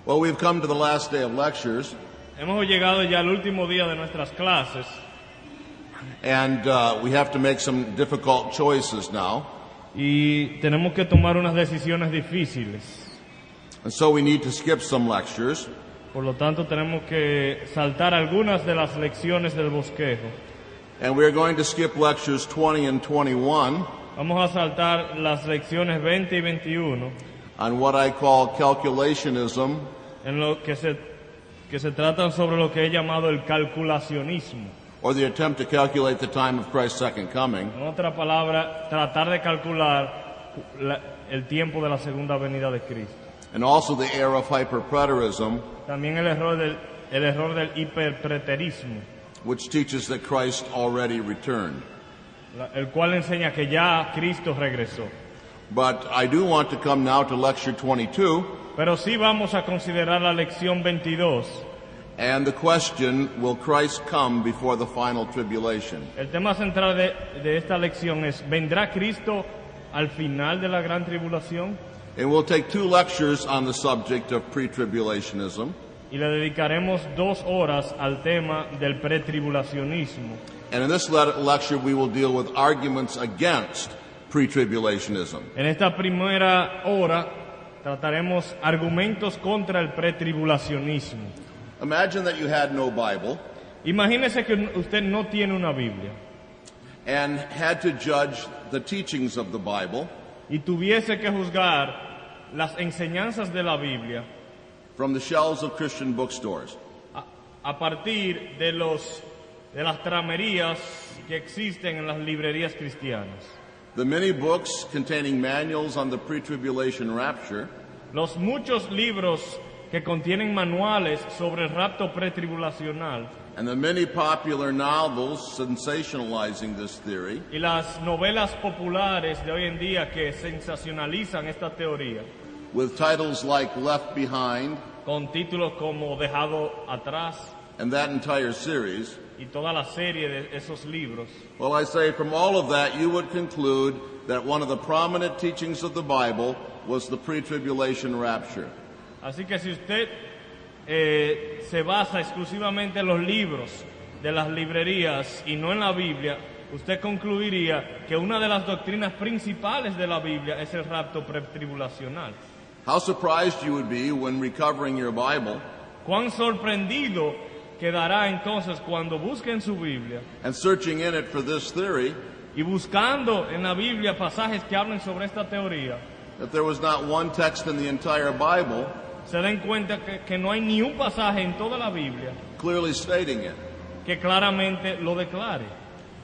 Well, we've come to the last day of lectures, Hemos llegado ya al último día de nuestras clases and we have to make some difficult choices now. y tenemos que tomar unas decisiones difíciles. And so we need to skip some lectures. Por lo tanto, tenemos que saltar algunas de las lecciones del bosquejo. And we're going to skip lectures 20 and 21 Vamos a saltar las lecciones 20 y 21 on what I call calculationism, en lo que se tratan sobre lo que he llamado el calculacionismo. or the attempt to calculate the time of Christ's second coming. En otra palabra, tratar de calcular el tiempo de la segunda venida de Cristo. And also the error of hyperpreterism, También el error del hiperpreterismo, which teaches that Christ already returned. el cual enseña que ya Cristo regresó. But I do want to come now to lecture 22, Pero sí vamos a considerar la lección 22. and the question, will Christ come before the final tribulation? El tema central de esta lección es: ¿vendrá Cristo al final de la gran tribulación? And we'll take 2 lectures on the subject of pretribulationism, Y le dedicaremos 2 horas al tema del pretribulacionismo. and in this lecture we will deal with arguments against pretribulationism. En esta primera hora trataremos argumentos contra el pretribulacionismo. Imagine that you had no Bible Imagínese que usted no tiene una Biblia and had to judge the teachings of the Bible y tuviese que juzgar las enseñanzas de la Biblia from the shelves of Christian bookstores. a partir de las tramerías que existen en las librerías cristianas. The many books containing manuals on the pre-tribulation rapture, Los muchos libros que contienen manuales sobre el rapto pretribulacional and the many popular novels sensationalizing this theory, y las novelas populares de hoy en día que sensacionalizan esta teoría, with titles like Left Behind con títulos como Dejado Atrás and that entire series, y toda la serie de esos libros. well, I say from all of that you would conclude that one of the prominent teachings of the Bible was the pre-tribulation rapture. Así que si usted se basa exclusivamente en los libros de las librerías y no en la Biblia, usted concluiría que una de las doctrinas principales de la Biblia es el rapto pretribulacional. How surprised you would be when recovering your Bible Cuán sorprendido quedará entonces cuando busquen su Biblia and searching in it for this theory, y buscando en la Biblia pasajes que hablen sobre esta teoría, that there was not one text in the entire Bible se den cuenta que no hay ni un pasaje en toda la Biblia clearly stating it. que claramente lo declare.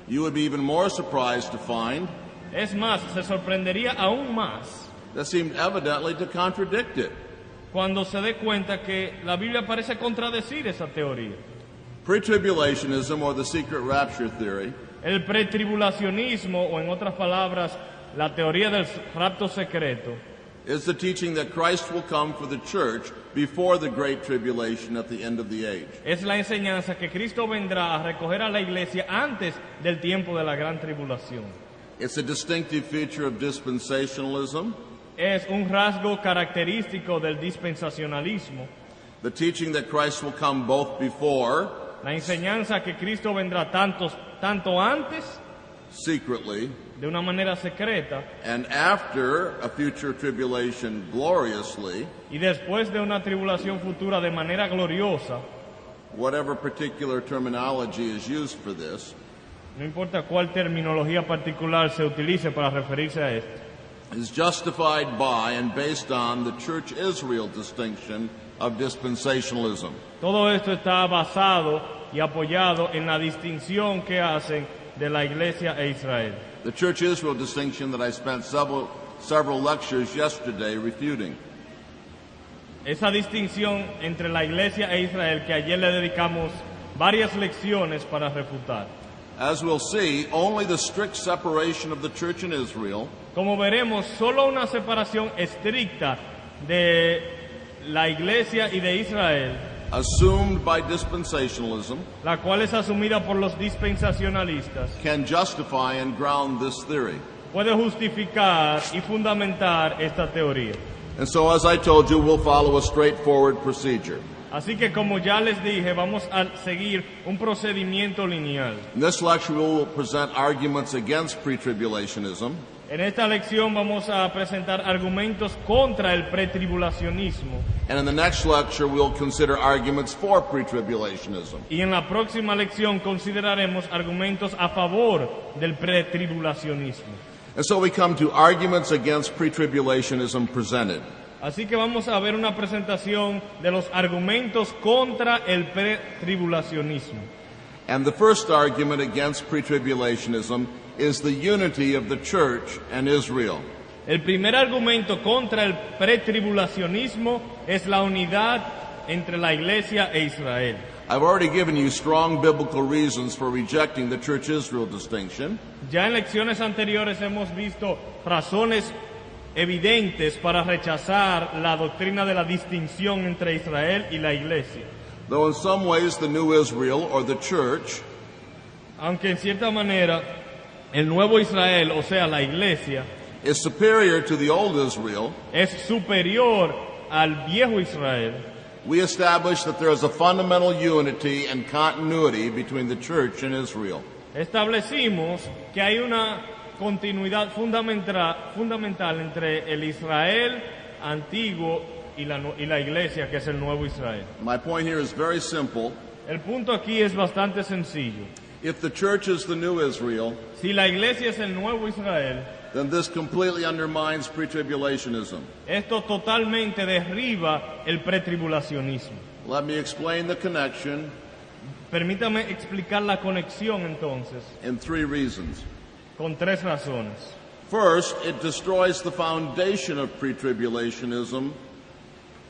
You would be even more surprised to find Es más, se sorprendería aún más that seemed evidently to contradict it. cuando se dé cuenta que la Biblia parece contradecir esa teoría. Pre-tribulationism, or the secret rapture theory, El pretribulacionismo, o en otras palabras, la teoría del rapto secreto, is the teaching that Christ will come for the church before the great tribulation at the end of the age. es la enseñanza que Cristo vendrá a recoger a la iglesia antes del tiempo de la gran tribulación. It's a distinctive feature of dispensationalism, Es un rasgo característico del dispensacionalismo, the teaching that Christ will come both before, la enseñanza que Cristo vendrá tanto antes, secretly, de una manera secreta, and after a future tribulation gloriously, y después de una tribulación futura de manera gloriosa. whatever particular terminology is used for this, No importa cuál terminología particular se utilice para referirse a esto, is justified by and based on the Church Israel distinction of dispensationalism. todo esto está basado y apoyado en la distinción que hacen de la Iglesia e Israel. The Church Israel distinction that I spent several lectures yesterday refuting. Esa distinción entre la Iglesia e Israel que ayer le dedicamos varias lecciones para refutar. As we'll see, only the strict separation of the church in Israel Como veremos, solo una separación estricta de la Iglesia y de Israel, assumed by dispensationalism, la cual es asumida por los dispensacionalistas, can justify and ground this theory. puede justificar y fundamentar esta teoría. And so, as I told you, we'll follow a straightforward procedure. Así que como ya les dije, vamos a seguir un procedimiento lineal. In this lecture, we will present arguments against pretribulationism. En esta lección vamos a presentar argumentos contra el pretribulacionismo. And in the next lecture, we'll consider arguments for pretribulationism. Y en la próxima lección consideraremos argumentos a favor del pretribulacionismo. And so we come to arguments against pretribulationism presented. Así que vamos a ver una presentación de los argumentos contra el pretribulacionismo. And the first argument against pretribulationism is the unity of the church and Israel. El primer argumento contra el pretribulacionismo es la unidad entre la iglesia e Israel. I've already given you strong biblical reasons for rejecting the church-Israel distinction. Ya en lecciones anteriores hemos visto razones evidentes para rechazar la doctrina de la distinción entre Israel y la iglesia. Though in some ways the new Israel, or the church, Aunque en cierta manera el nuevo Israel, o sea la iglesia, is superior to the old Israel, es superior al viejo Israel, we establish that there is a fundamental unity and continuity between the church and Israel. establecimos que hay una continuidad fundamental entre el Israel antiguo y la iglesia, que es el nuevo Israel. My point here is very simple. El punto aquí es bastante sencillo. If the church is the new Israel, Si la iglesia es el nuevo Israel, then this completely undermines pretribulationism. esto totalmente derriba el pretribulacionismo. Let me explain the connection Permítame explicar la conexión entonces, in 3 reasons. con 3 razones. First, it destroys the foundation of pretribulationism,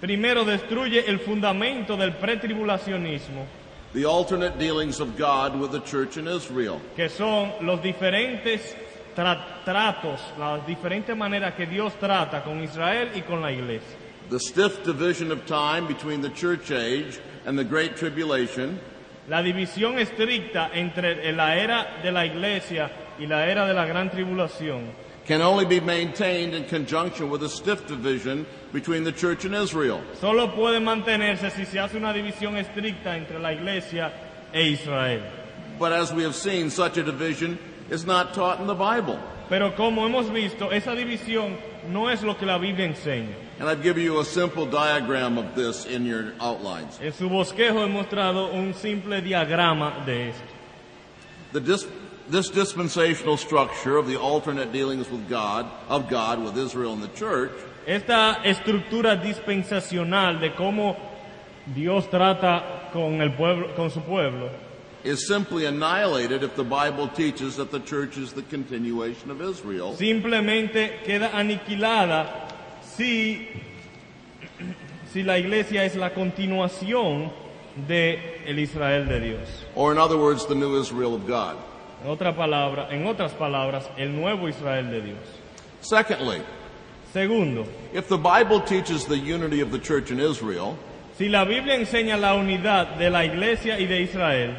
Primero, destruye el fundamento del pretribulacionismo, the alternate dealings of God with the church in Israel. que son los diferentes tratos, las diferentes maneras que Dios trata con Israel y con la iglesia. The stiff division of time between the church age and the Great Tribulation, La división estricta entre la era de la iglesia y la era de la gran tribulación can only be maintained in conjunction with a stiff division between the church and Israel. solo puede mantenerse si se hace una división estricta entre la iglesia e Israel. But as we have seen, such a division is not taught in the Bible. Pero como hemos visto, esa división no es lo que la Biblia enseña. And I've given you a simple diagram of this in your outlines. En su bosquejo he mostrado un simple diagrama de esto. This dispensational structure of the alternate dealings with God, with Israel and the church, Esta estructura dispensacional de cómo Dios trata con el pueblo, con su pueblo, is simply annihilated if the Bible teaches that the church is the continuation of Israel. simplemente queda aniquilada si la iglesia es la continuación de el Israel de Dios. Or in other words, the new Israel of God. En otras palabras, el nuevo Israel de Dios. Secondly, Segundo, if the Bible teaches the unity of the church in Israel, si la Biblia enseña la unidad de la iglesia y de Israel,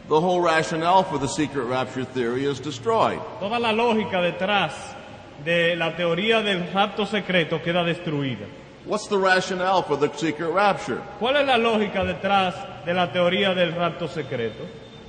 the whole rationale for the secret rapture theory is destroyed. toda la lógica detrás de la teoría del rapto secreto queda destruida. What's the rationale for the secret rapture? ¿Cuál es la lógica detrás de la teoría del rapto secreto?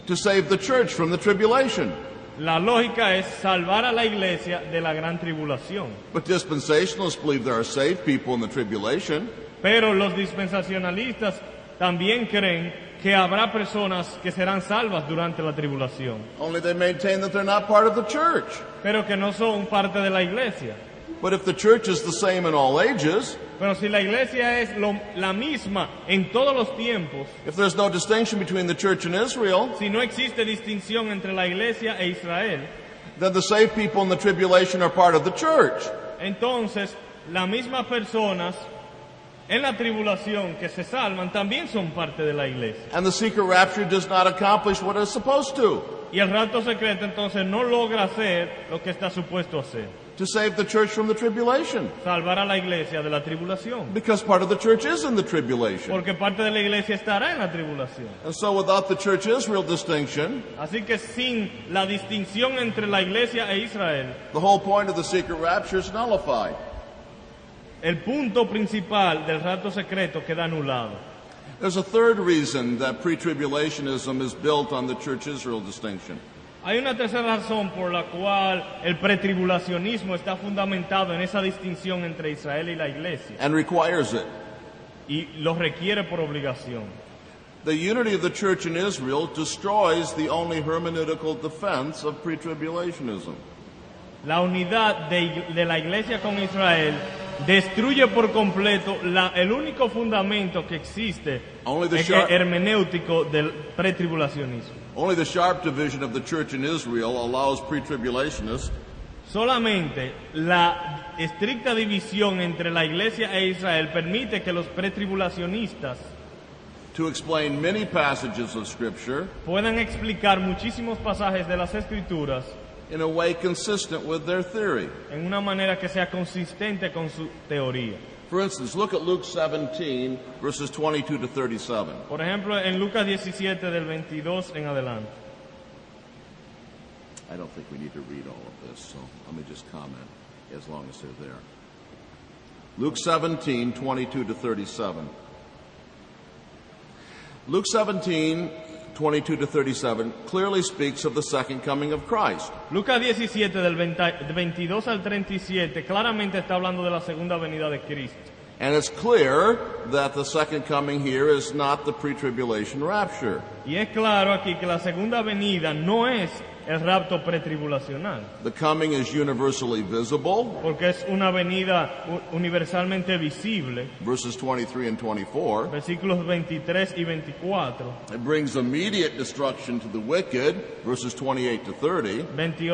To save the church from the tribulation. La lógica es salvar a la iglesia de la gran tribulación. But dispensationalists believe there are saved people in the tribulation. Pero los dispensacionalistas también creen que habrá personas que serán salvas durante la tribulación, Only they maintain that they're not part of the church. pero que no son parte de la iglesia. But if the church is the same in all ages, Pero si la iglesia es la misma en todos los tiempos, if there's no distinction between the church and Israel, si no existe distinción entre la iglesia e Israel, then the saved people in the tribulation are part of the church. entonces las mismas personas en la tribulación que se salvan también son parte de la iglesia. And the secret rapture does not accomplish what it's supposed to. Y el rapto secreto entonces no logra hacer lo que está supuesto hacer, To save the church from the tribulation. salvar a la iglesia de la tribulación. Because part of the church is in the tribulation. Porque parte de la iglesia estará en la tribulación. And so without the church-Israel distinction, Así que sin la distinción entre la iglesia e Israel, the whole point of the secret rapture is nullified. el punto principal del rapto secreto queda anulado. There's a third reason that pre-tribulationism is built on the Church Israel distinction. Hay una tercera razón por la cual el pretribulacionismo está fundamentado en esa distinción entre Israel y la iglesia, And requires it. y lo requiere por obligación. The unity of the church in Israel destroys the only hermeneutical defense of pre-tribulationism. La unidad de la iglesia con Israel destruye por completo el único fundamento que existe hermenéutico del pretribulacionismo. Only the sharp division of the church in Israel allows pre-tribulationists Solamente la estricta división entre la iglesia e Israel permite que los pretribulacionistas to explain many passages of Scripture puedan explicar muchísimos pasajes de las Escrituras in a way consistent with their theory. en una manera que sea consistente con su teoría. For instance, look at Luke 17, verses 22 to 37. Por ejemplo, en Lucas 17 del 22 en adelante. I don't think we need to read all of this, so let me just comment as long as they're there. Luke 17, 22 to 37. Luke 17, 22 to 37 clearly speaks of the second coming of Christ. Lucas 17 del 22 al 37 claramente está hablando de la segunda venida de Cristo. And it's clear that the second coming here is not the pre-tribulation rapture. Y es claro aquí que la segunda venida no es el rapto pretribulacional, The coming is universally visible, porque es una venida universalmente visible. verses 23 and 24. Versículos 23 y 24. It brings immediate destruction to the wicked, verses 28 to 30.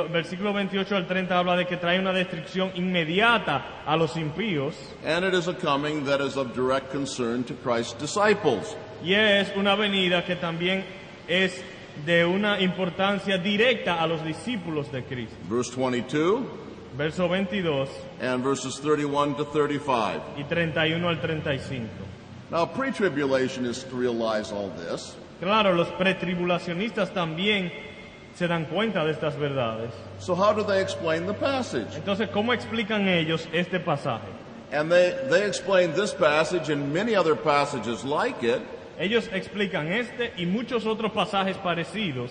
Versículo 28 al 30 habla de que trae una destrucción inmediata a los impíos. And it is a coming that is of direct concern to Christ's disciples. Y es una venida que también es de una importancia directa a los discípulos de Cristo. Verse 22 Verso 22 and verses 31 to 35. y 31 al 35. Now, pre-tribulationists realize all this, Claro, los pretribulacionistas también se dan cuenta de estas verdades. so how do they explain the passage? Entonces, ¿cómo explican ellos este pasaje? And they explain this passage and many other passages like it Ellos explican este y muchos otros pasajes parecidos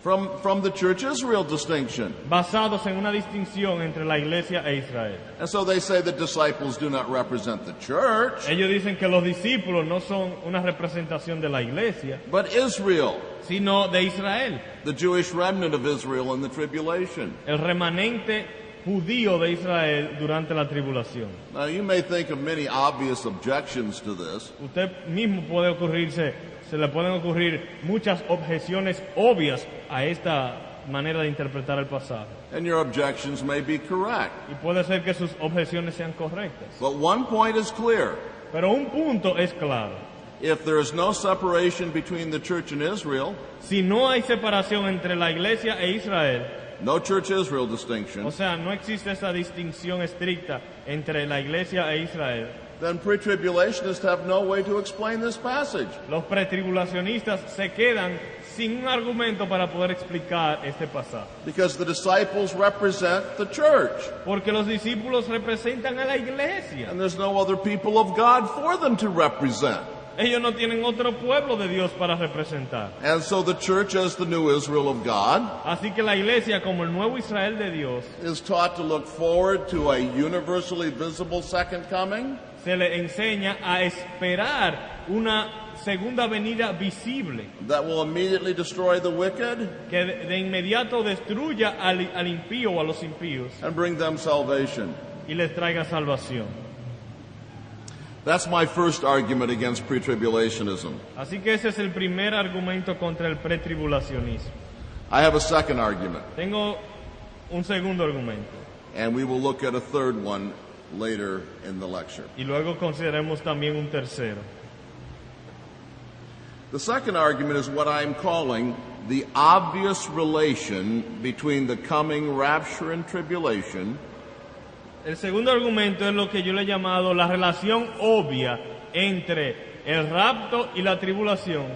from the Church Israel distinction. basados en una distinción entre la iglesia e Israel. And so they say the disciples do not represent the church, Ellos dicen que los discípulos no son una representación de la iglesia, but Israel, sino de Israel, the Jewish remnant of Israel in the tribulation. el remanente judío de Israel durante la tribulación. Now, you may think of many obvious objections to this, Usted mismo se le pueden ocurrir muchas objeciones obvias a esta manera de interpretar el pasaje. and your objections may be correct. Y puede ser que sus objeciones sean correctas. But one point is clear. Pero un punto es claro. If there is no separation between the church and Israel, Si no hay separación entre la iglesia e Israel, no church Israel distinction, o sea, no existe esa distinción estricta entre la iglesia e Israel, then pre-tribulationists have no way to explain this passage. los pretribulacionistas se quedan sin un argumento para poder explicar este pasaje. Because the disciples represent the church, Porque los discípulos representan a la iglesia. and there's no other people of God for them to represent. Ellos no tienen otro pueblo de Dios para representar. And so the church, as the new Israel of God, Así que la iglesia, como el nuevo Israel de Dios, is taught to look forward to a universally visible second coming, se le enseña a esperar una segunda venida visible, that will immediately destroy the wicked que de inmediato destruya al impío o a los impíos and bring them salvation. y les traiga salvación. That's my first argument against pre-tribulationism. Así que ese es el primer argumento contra el pretribulacionismo. I have a second argument, Tengo un segundo argumento and we will look at a third one later in the lecture. y luego consideremos también un tercero. The second argument is what I'm calling the obvious relation between the coming rapture and tribulation El segundo argumento es lo que yo le he llamado la relación obvia entre el rapto y la tribulación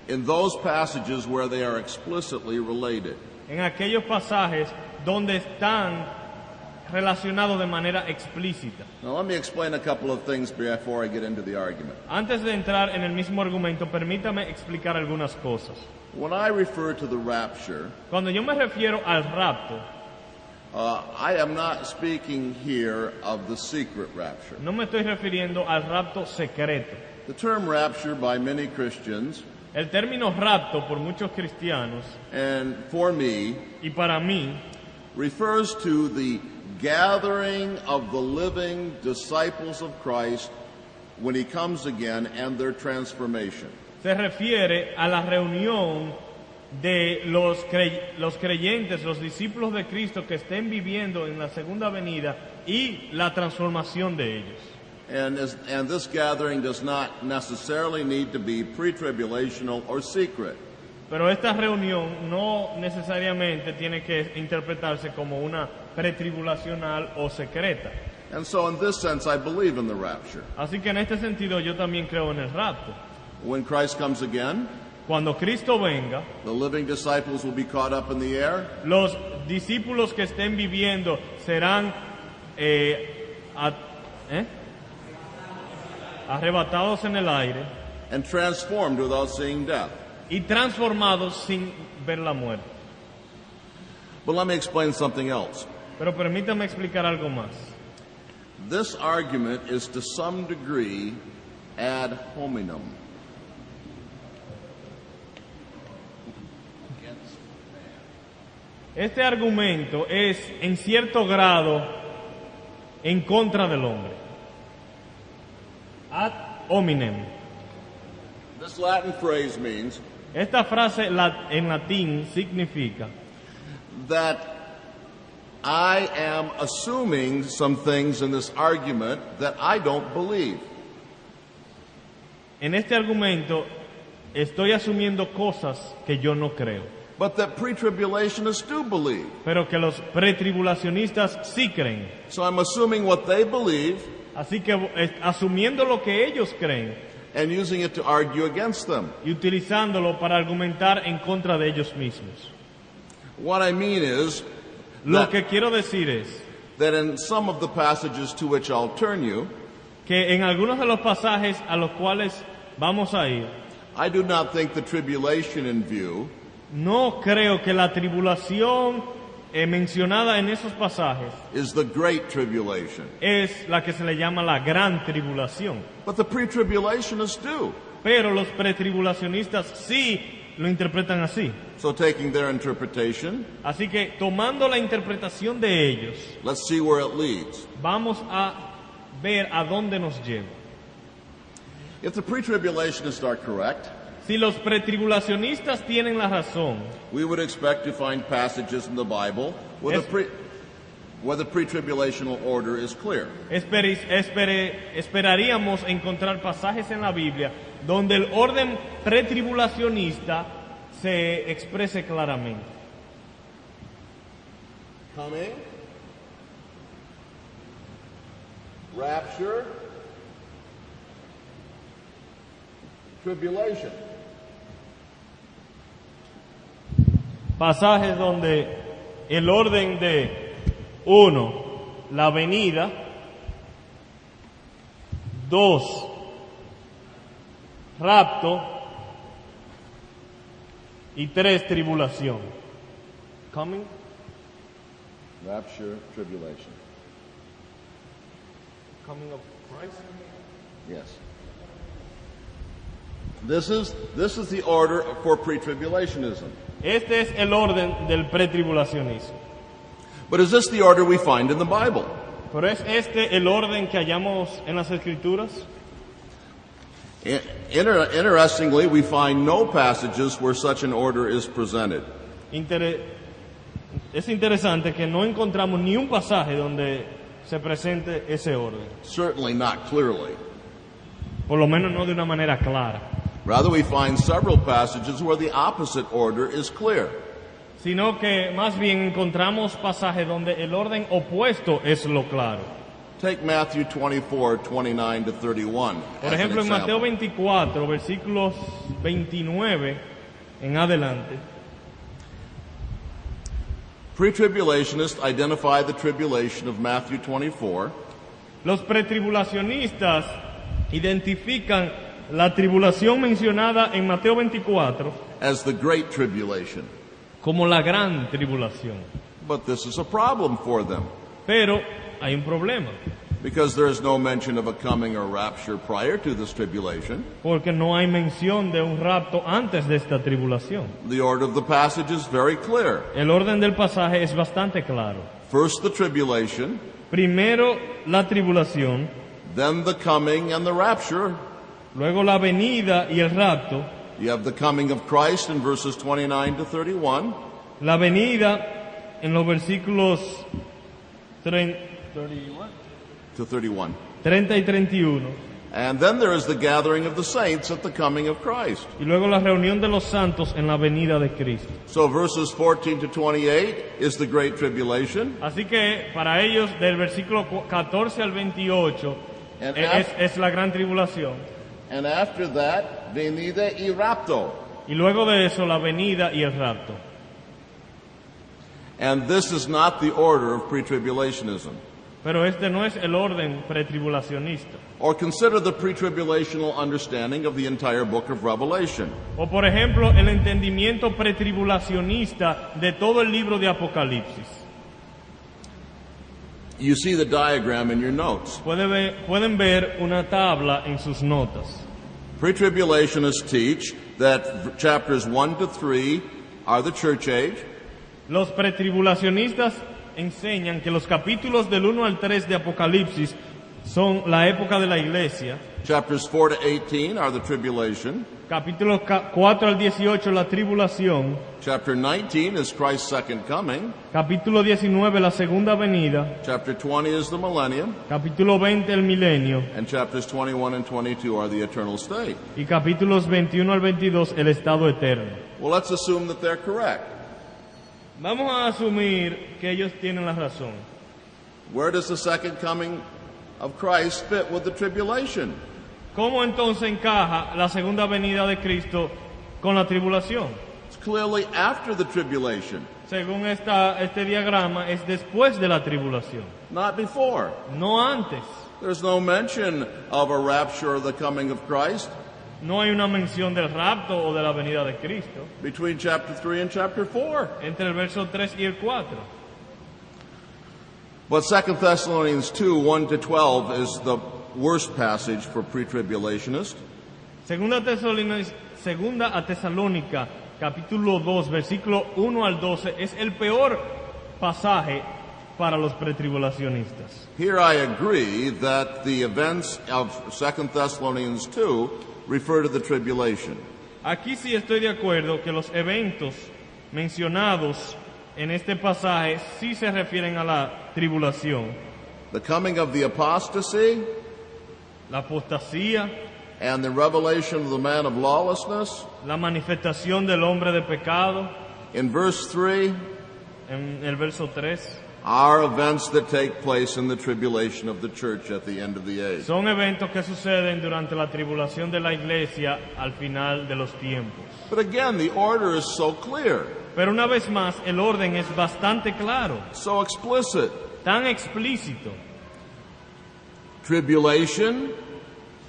in those passages where they are explicitly related. en aquellos pasajes donde están relacionado de manera explícita. Now let me explain a couple of things before I get into the argument. Antes de entrar en el mismo argumento, permítame explicar algunas cosas. When I refer to the rapture, Cuando yo me refiero al rapto, I am not speaking here of the secret rapture. no me estoy refiriendo al rapto secreto. The term rapture by many Christians, El término rapto por muchos cristianos and for me, y para mí refers to the gathering of the living disciples of Christ when he comes again and their transformation. se refiere a la reunión de los creyentes, los discípulos de Cristo que estén viviendo en la segunda venida y la transformación de ellos. And this gathering does not necessarily need to be pre-tribulational or secret. Pero esta reunión no necesariamente tiene que interpretarse como una pretribulacional o secreta. And so in this sense, I believe in the rapture. Así que en este sentido yo también creo en el rapto. When Christ comes again, Cuando Cristo venga, the living disciples will be caught up in the air, los discípulos que estén viviendo serán arrebatados en el aire and transformed without seeing death. y transformados sin ver la muerte. But let me explain something else. Pero permítame explicar algo más. This argument is to some degree ad hominem. Este argumento es en cierto grado en contra del hombre. Ad hominem. This Latin phrase means Esta frase en latín significa that I am assuming some things in this argument that I don't believe. en este argumento estoy asumiendo cosas que yo no creo, But that pre-tribulationists do believe. pero que los pretribulacionistas sí creen. So I'm assuming what they believe Así que asumiendo lo que ellos creen and using it to argue against them. y utilizándolo para argumentar en contra de ellos mismos. What I mean is Lo that, que quiero decir es that in some of the passages to which I'll turn you, que en algunos de los pasajes a los cuales vamos a ir, I do not think the tribulation in view no creo que la tribulación mencionada en esos pasajes is the great tribulation. es la que se le llama la gran tribulación. But the pre-tribulationists do. Pero los pretribulacionistas sí lo interpretan así. So taking their interpretation, Así que tomando la interpretación de ellos, let's see where it leads. vamos a ver a dónde nos lleva. If the pre-tribulationists are correct, Si los pretribulacionistas tienen la razón, we would expect to find passages in the Bible where the pre-tribulational order is clear. esperaríamos encontrar pasajes en la Biblia donde el orden pretribulacionista se exprese claramente. Coming, rapture, tribulation. Pasajes donde el orden de 1, la venida, 2, rapto y 3, tribulación. Coming. Rapture, tribulation. Coming of Christ. Yes. This is the order for pre-tribulationism. Este es el orden del pretribulacionismo. But is this the order we find in the Bible? Pero ¿es este el orden que hallamos en las Escrituras? Interestingly, we find no passages where such an order is presented. Es interesante que no encontramos ni un pasaje donde se presente ese orden. Certainly not clearly. Por lo menos no de una manera clara. Rather, we find several passages where the opposite order is clear. Sino que más bien encontramos pasajes donde el orden opuesto es lo claro. Take Matthew 24, 29 to 31. Por ejemplo, en Mateo 24, versículos 29 en adelante. Pretribulationists identify the tribulation of Matthew 24 Los pretribulacionistas identifican la tribulación mencionada en Mateo 24 as the Great Tribulation. como la gran tribulación. But this is a problem for them, Pero hay un problema, because there is no mention of a coming or rapture prior to this tribulation. porque no hay mención de un rapto antes de esta tribulación. The order of the passage is very clear. El orden del pasaje es bastante claro. First the tribulation, Primero la tribulación, then the coming and the rapture. luego la venida y el rapto. You have the coming of Christ in verses 29 to 31. La venida en los versículos 30 To 31. y 31. And then there is the gathering of the saints at the coming of Christ. Y luego la reunión de los santos en la venida de Cristo. So verses 14 to 28 is the Great Tribulation. Así que para ellos del versículo 14 al 28 And es la gran tribulación. And after that, venida y rapto. Y luego de eso la venida y el rapto. And this is not the order of pretribulationism. Pero este no es el orden pretribulacionista. Or consider the pretribulational understanding of the entire book of Revelation. O por ejemplo el entendimiento pretribulacionista de todo el libro de Apocalipsis. You see the diagram in your notes. Pueden ver una tabla en sus notas. Pretribulationists teach that chapters 1 to 3 are the church age. Los pretribulacionistas enseñan que los capítulos del 1 al 3 de Apocalipsis son la época de la iglesia. Chapters 4 to 18 are the tribulation. Capítulos 4 al 18 la tribulación. Chapter 19 is Christ's second coming. Capítulo 19 la segunda venida. Chapter 20 is the millennium. Capítulo 20 el milenio. And chapters 21 and 22 are the eternal state. Y capítulos 21 al 22 el estado eterno. Well, let's assume that they're correct. Vamos a asumir que ellos tienen la razón. Where does the second coming of Christ fit with the tribulation? ¿Cómo entonces encaja la segunda venida de Cristo con la tribulación? It's clearly after the tribulation, Según este diagrama, es después de la tribulación, not before. no antes. There's no mention of a rapture or the coming of Christ No hay una mención del rapto o de la venida de Cristo between chapter 3 and chapter 4. entre el verso 3 y el 4. But 2 Thessalonians 2, 1 to 12 is the worst passage for pre-tribulationists. Segunda a Tesalónica, capítulo 2, versículo 1 al 12, es el peor pasaje para los pretribulacionistas. Here I agree that the events of 2 Thessalonians 2 refer to the tribulation. Aquí sí estoy de acuerdo que los eventos mencionados en este pasaje sí se refieren a la tribulación. The coming of the apostasy La apostasía, and the revelation of the man of lawlessness. la manifestación del hombre de pecado, In verse 3, en el verso 3, are events that take place in the tribulation of the church at the end of the age. son eventos que suceden durante la tribulación de la iglesia al final de los tiempos. But again, the order is so clear, Pero una vez más, el orden es bastante claro, so explicit. tan explícito. Tribulation,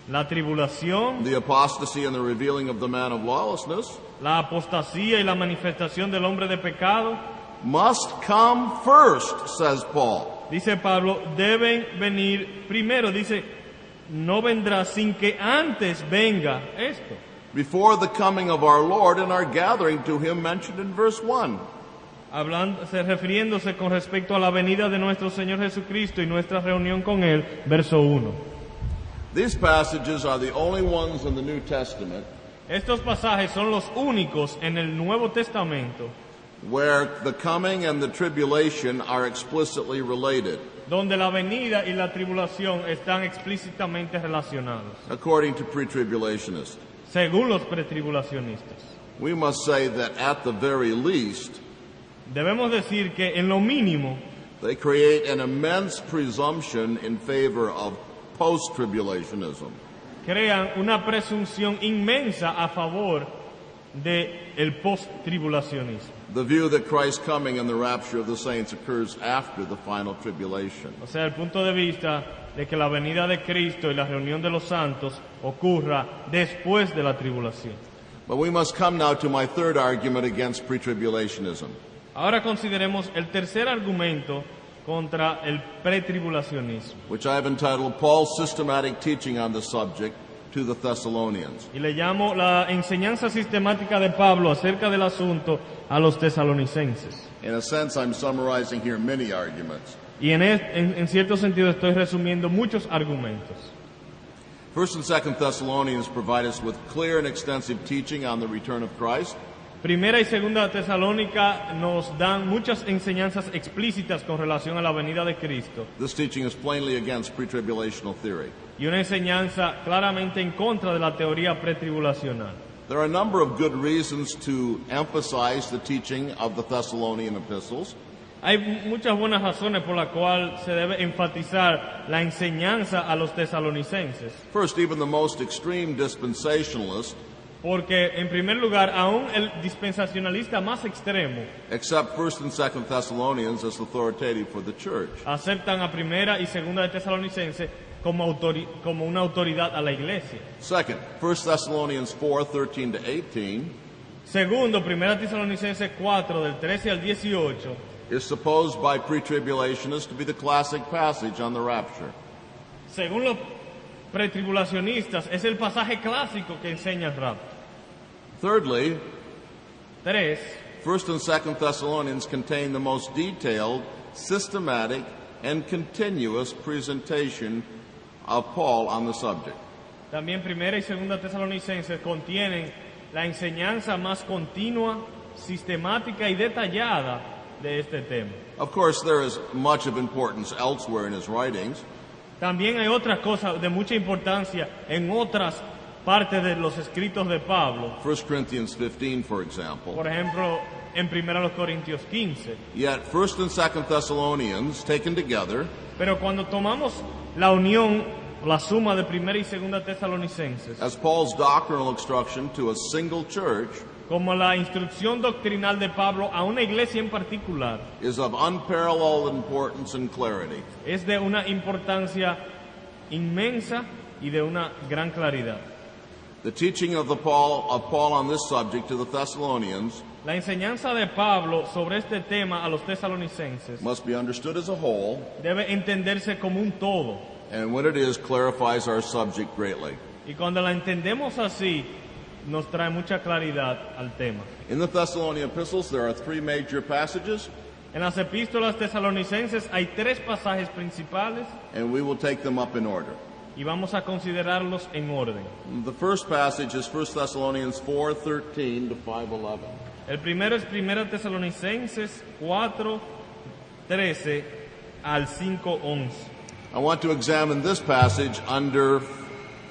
La tribulación, the apostasy and the revealing of the man of lawlessness, la apostasía y la manifestación del hombre de pecado, must come first, says Paul. dice Pablo, deben venir primero. Dice, no vendrá sin que antes venga esto. Before the coming of our Lord and our gathering to him mentioned in verse 1. Refiriéndose con respecto a la venida de nuestro Señor Jesucristo y nuestra reunión con Él, verso 1. These passages are the only ones in the New Testament Estos pasajes son los únicos en el Nuevo Testamento where the coming and the tribulation are explicitly related, donde la venida y la tribulación están explícitamente relacionados, according to pre-tribulationists. según los pretribulacionistas. We must say that at the very least, Debemos decir que en lo mínimo they create an immense presumption in favor of post-tribulationism. crean una presunción inmensa a favor del post-tribulacionismo. the view that Christ's coming and the rapture of the saints occurs after the final tribulation. O sea, el punto de vista de que la venida de Cristo y la reunión de los santos ocurra después de la tribulación. But we must come now to my third argument against pretribulationism. Ahora consideremos el tercer argumento contra el pretribulacionismo, which I have entitled Paul's Systematic Teaching on the Subject to the Thessalonians. y le llamo la enseñanza sistemática de Pablo acerca del asunto a los tesalonicenses. In a sense, I'm summarizing here many arguments. Y en cierto sentido estoy resumiendo muchos argumentos. First and Second Thessalonians provide us with clear and extensive teaching on the return of Christ. Primera y segunda Tesalónica nos dan muchas enseñanzas explícitas con relación a la venida de Cristo. This teaching is plainly against pretribulational theory. Y una enseñanza claramente en contra de la teoría pretribulacional. There are a number of good reasons to emphasize the teaching of the Thessalonian epistles. Hay muchas buenas razones por las cuales se debe enfatizar la enseñanza a los tesalonicenses. First, even the most extreme dispensationalist Porque, en primer lugar, aún el dispensacionalista más extremo accept First and Second Thessalonians as authoritative for the church. aceptan a primera y segunda de Tesalonicenses como una autoridad a la iglesia. Second, 1 Thessalonians 4:13 to 18 Segundo, primera Tesalonicenses 4, del 13 al 18, is supposed by pre-tribulationists to be the classic passage on the rapture. según los pretribulacionistas, es el pasaje clásico que enseña el rapto. Thirdly, 3. 1 and 2 Thessalonians contain the most detailed, systematic, and continuous presentation of Paul on the subject. También primera y segunda Tesalonicenses contienen la enseñanza más continua, sistemática y detallada de este tema. Of course, there is much of importance elsewhere in his writings. También hay otras cosas de mucha importancia en otras partes de los escritos de Pablo. 1 Corinthians 15, for example. Por ejemplo, en 1 Corintios 15. Yet 1 and 2 Thessalonians, taken together, Pero cuando tomamos la unión, la suma de primera y segunda Tesalonicenses, as Paul's doctrinal instruction to a single church, como la instrucción doctrinal de Pablo a una iglesia en particular, is of unparalleled importance and clarity. es de una importancia inmensa y de una gran claridad. The teaching of Paul on this subject to the Thessalonians La enseñanza de Pablo sobre este tema a los tesalonicenses must be understood as a whole, debe entenderse como un todo. and when it is, clarifies our subject greatly. Y cuando la entendemos así, nos trae mucha claridad al tema. In the Thessalonian epistles, there are three major passages, En las epístolas tesalonicenses hay 3 pasajes principales and we will take them up in order. y vamos a considerarlos en orden. The first passage is 1 Thessalonians 4:13 to 5:11. El primero es 1 Tesalonicenses 4, 13 al 5, 11. I want to examine this passage under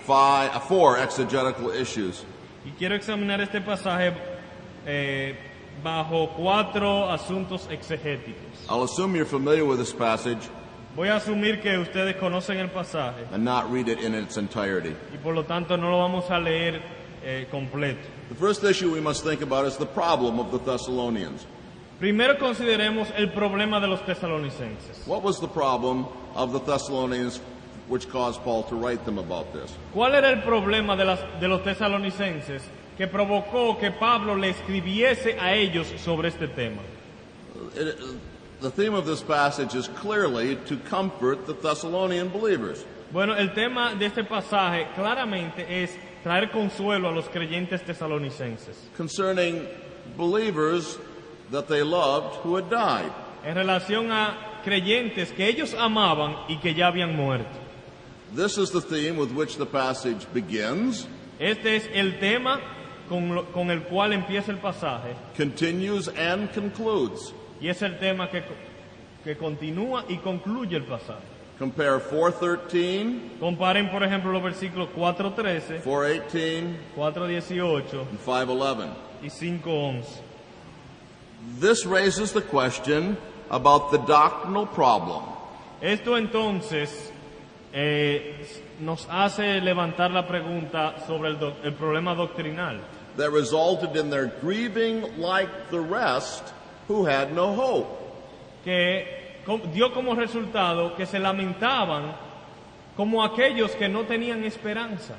4 exegetical issues. Y quiero examinar este pasaje bajo 4 asuntos exegéticos. I'll assume you're familiar with this passage Voy a asumir que ustedes conocen el pasaje and not read it in its entirety. y por lo tanto no lo vamos a leer completo. The first issue we must think about is the problem of the Thessalonians. Primero consideremos el problema de los tesalonicenses. What was the problem of the Thessalonians which caused Paul to write them about this? ¿Cuál era el problema de los tesalonicenses que provocó que Pablo le escribiese a ellos sobre este tema? The theme of this passage is clearly to comfort the Thessalonian believers. Bueno, el tema de este pasaje claramente es traer consuelo a los creyentes tesalonicenses Concerning believers that they loved who had died. en relación a creyentes que ellos amaban y que ya habían muerto. This is the theme with which the passage begins, Este es el tema con el cual empieza el pasaje continues, and concludes. y es el tema que continúa y concluye el pasaje. Compare 4:13, Comparen, por ejemplo, los versículos 4:13, 4:18, 4:18 and 5:11. y 5:11. This raises the question about the doctrinal problem. Esto entonces nos hace levantar la pregunta sobre el problema doctrinal. that resulted in their grieving like the rest who had no hope. Que dio como resultado que se lamentaban como aquellos que no tenían esperanza.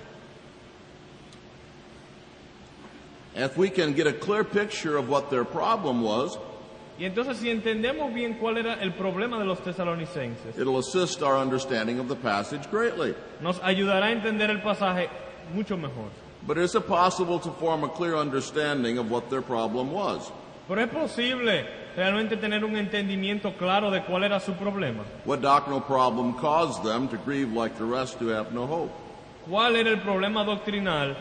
If we can get a clear picture of what their problem was, Y entonces si entendemos bien cuál era el problema de los tesalonicenses, it'll assist our understanding of the passage greatly. nos ayudará a entender el pasaje mucho mejor. But is it possible to form a clear understanding of what their problem was? Pero es posible realmente tener un entendimiento claro de cuál era su problema. What doctrinal problem caused them to grieve like the rest who have no hope? ¿Cuál era el problema doctrinal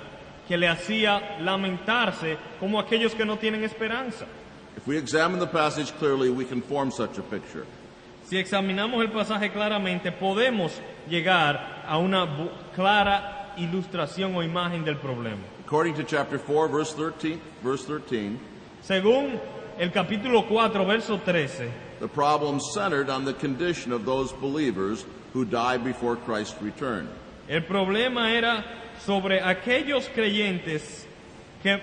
que le hacía lamentarse como aquellos que no tienen esperanza? If we examine the passage clearly, we can form such a picture. Si examinamos el pasaje claramente, podemos llegar a una clara ilustración o imagen del problema. According to chapter 4, verse 13, Según el capítulo 4, verso 13, the problem centered on the condition of those believers who died before Christ returned. el problema era sobre aquellos creyentes que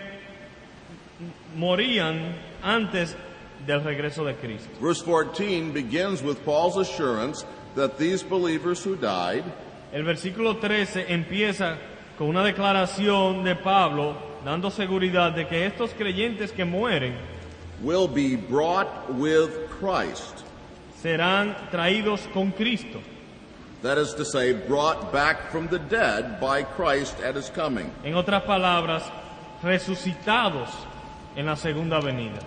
morían antes del regreso de Cristo. Verse 14 begins with Paul's assurance that these believers who died El versículo 13 empieza con una declaración de Pablo dando seguridad de que estos creyentes que mueren will be brought with Christ. serán traídos con Cristo. That is to say, brought back from the dead by Christ at his coming. En otras palabras, resucitados en la segunda venida.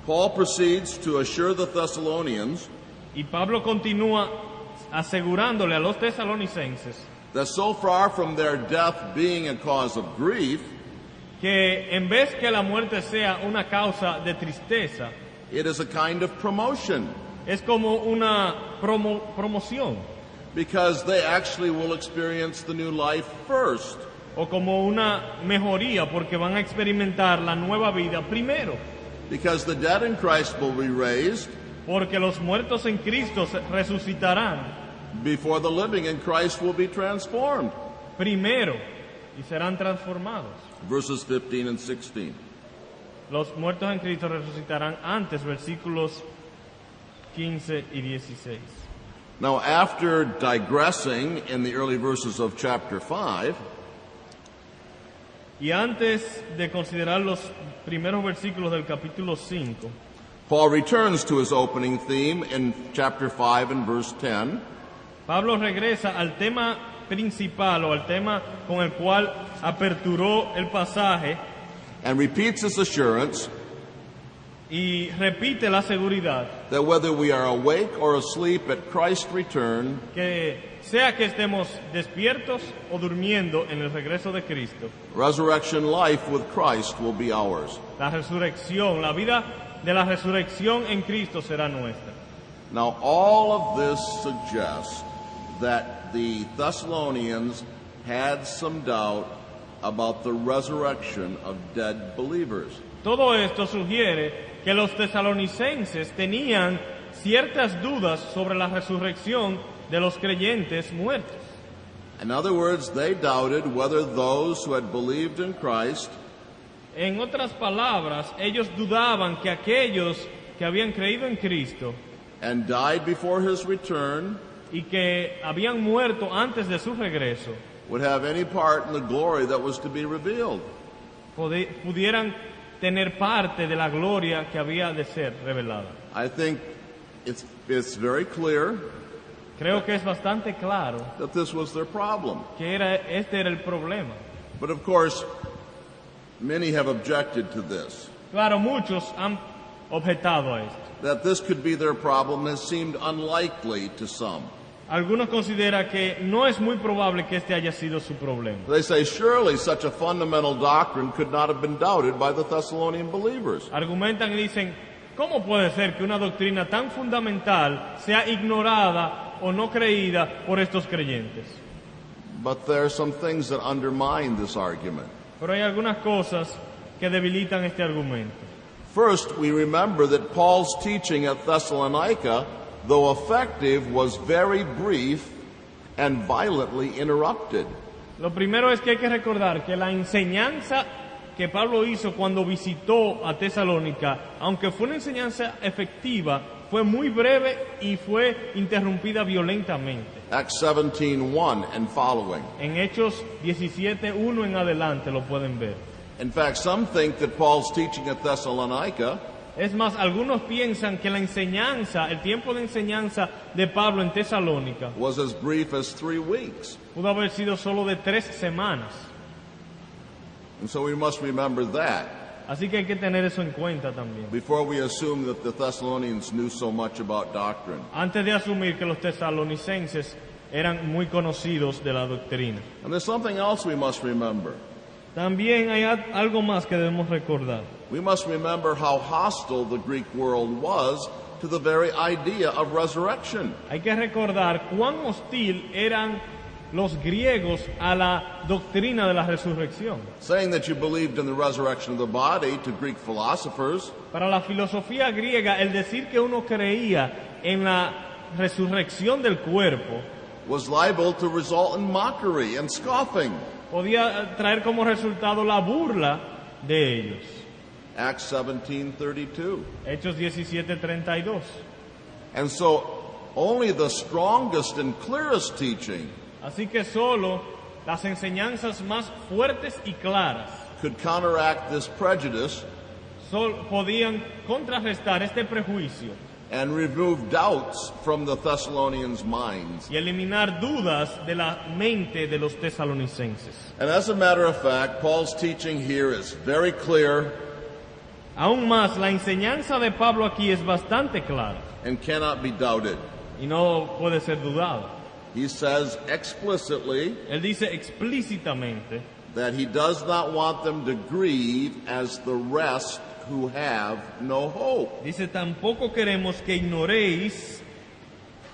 Paul proceeds to assure the Thessalonians Y Pablo continúa asegurándole a los tesalonicenses that so far from their death being a cause of grief, que en vez que la muerte sea una causa de tristeza, it is a kind of promotion, es como una promoción because they actually will experience the new life first. o como una mejoría porque van a experimentar la nueva vida primero, Because the dead in Christ will be raised porque los muertos en Cristo resucitarán before the living in Christ will be transformed. primero y serán transformados. Verses 15 and 16. Los muertos en Cristo resucitarán antes, versículos 15 y 16. Now, after digressing in the early verses of chapter 5, Y antes de considerar los primeros versículos del capítulo 5, Paul returns to his opening theme in chapter 5 and verse 10. Pablo regresa al tema principal o al tema con el cual aperturó el pasaje And repeats his assurance y repite la seguridad that whether we are awake or asleep at Christ's return, que sea que estemos despiertos o durmiendo en el regreso de Cristo, resurrection life with Christ will be ours. la resurrección, la vida de la resurrección en Cristo será nuestra. Now, all of this suggests that the Thessalonians had some doubt about the resurrection of dead believers. Todo esto sugiere que los tesalonicenses tenían ciertas dudas sobre la resurrección de los creyentes muertos. In other words, they doubted whether those who had believed in Christ En otras palabras, ellos dudaban que aquellos que habían creído en Cristo and died before his return y que habían muerto antes de su regreso would have any part in the glory that was to be revealed. pudieran tener parte de la gloria que había de ser revelada. I think it's very clear Creo que es bastante claro that this was their problem. que este era el problema. But of course, many have objected to this. Claro, muchos han objetado a esto. That this could be their problem has seemed unlikely to some. Algunos consideran que no es muy probable que este haya sido su problema. They say, surely such a fundamental doctrine could not have been doubted by the Thessalonian believers. Argumentan y dicen, ¿cómo puede ser que una doctrina tan fundamental sea ignorada o no creída por estos creyentes? But there are some things that undermine this argument. Pero hay algunas cosas que debilitan este argumento. First, we remember that Paul's teaching at Thessalonica, though effective, was very brief and violently interrupted. Lo primero es que hay que recordar que la enseñanza que Pablo hizo cuando visitó a Tesalónica, aunque fue una enseñanza efectiva, fue muy breve y fue interrumpida violentamente. Acts 17:1 and following. En Hechos 17:1 en adelante lo pueden ver. In fact, some think that Paul's teaching at Thessalonica Es más, algunos piensan que la enseñanza, el tiempo de enseñanza de Pablo en Tesalónica was as brief as 3 weeks. pudo haber sido solo de 3 semanas. And so we must remember that Así que hay que tener eso en cuenta también. before we assume that the Thessalonians knew so much about doctrine. Antes de asumir que los tesalonicenses eran muy conocidos de la doctrina. And there's something else we must remember. También hay algo más que debemos recordar. We must remember how hostile the Greek world was to the very idea of resurrection. Hay que recordar cuán hostil eran los griegos a la doctrina de la resurrección. Saying that you believed in the resurrection of the body to Greek philosophers Para la filosofía griega, el decir que uno creía en la resurrección del cuerpo was liable to result in mockery and scoffing. podía traer como resultado la burla de ellos. Acts 17:32. Hechos 17:32. And so only the strongest and clearest teaching Así que solo las enseñanzas más fuertes y claras could counteract this prejudice podían contrarrestar este prejuicio and remove doubts from the Thessalonians' minds. y eliminar dudas de la mente de los tesalonicenses. And as a matter of fact, Paul's teaching here is very clear Aún más, la enseñanza de Pablo aquí es bastante clara and cannot be doubted. y no puede ser dudada. He says explicitly Él dice explícitamente that he does not want them to grieve as the rest who have no hope. Dice, tampoco queremos que ignoréis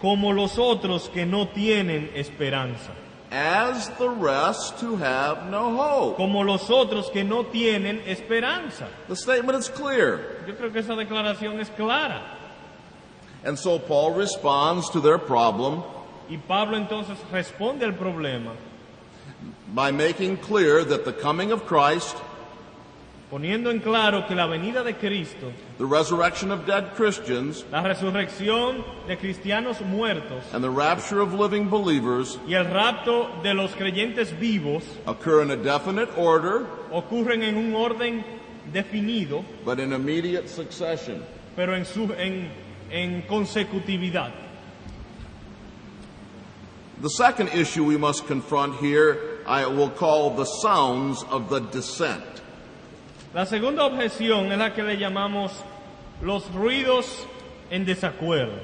como los otros que no tienen esperanza. As the rest who have no hope. Como los otros que no tienen esperanza. The statement is clear. Yo creo que esa declaración es clara. And so Paul responds to their problem Y Pablo entonces responde al problema by making clear that the coming of Christ, poniendo en claro que la venida de Cristo, the resurrection of dead Christians, la resurrección de cristianos muertos and the rapture of living believers y el rapto de los creyentes vivos occur in a definite order, ocurren en un orden definido, but in immediate succession. pero en consecutividad. The second issue we must confront here, I will call the sounds of the descent. La segunda objeción es la que le llamamos los ruidos en desacuerdo.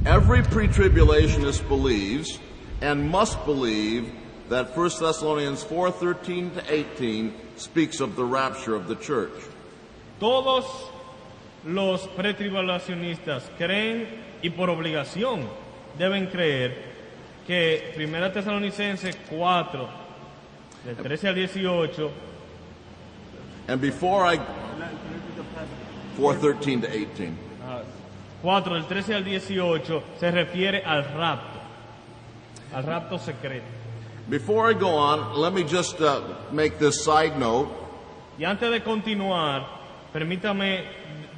Every pre-tribulationist believes and must believe that 1 Thessalonians 4:13 to 18 speaks of the rapture of the church. Todos los pretribulacionistas creen y por obligación deben creer que 1 Tesalonicenses 4, del 13 al 18, And before I 4:13 to 18. 4 del 13 al 18 se refiere al rapto secreto. Before I go on, let me just make this side note. Y antes de continuar, permítame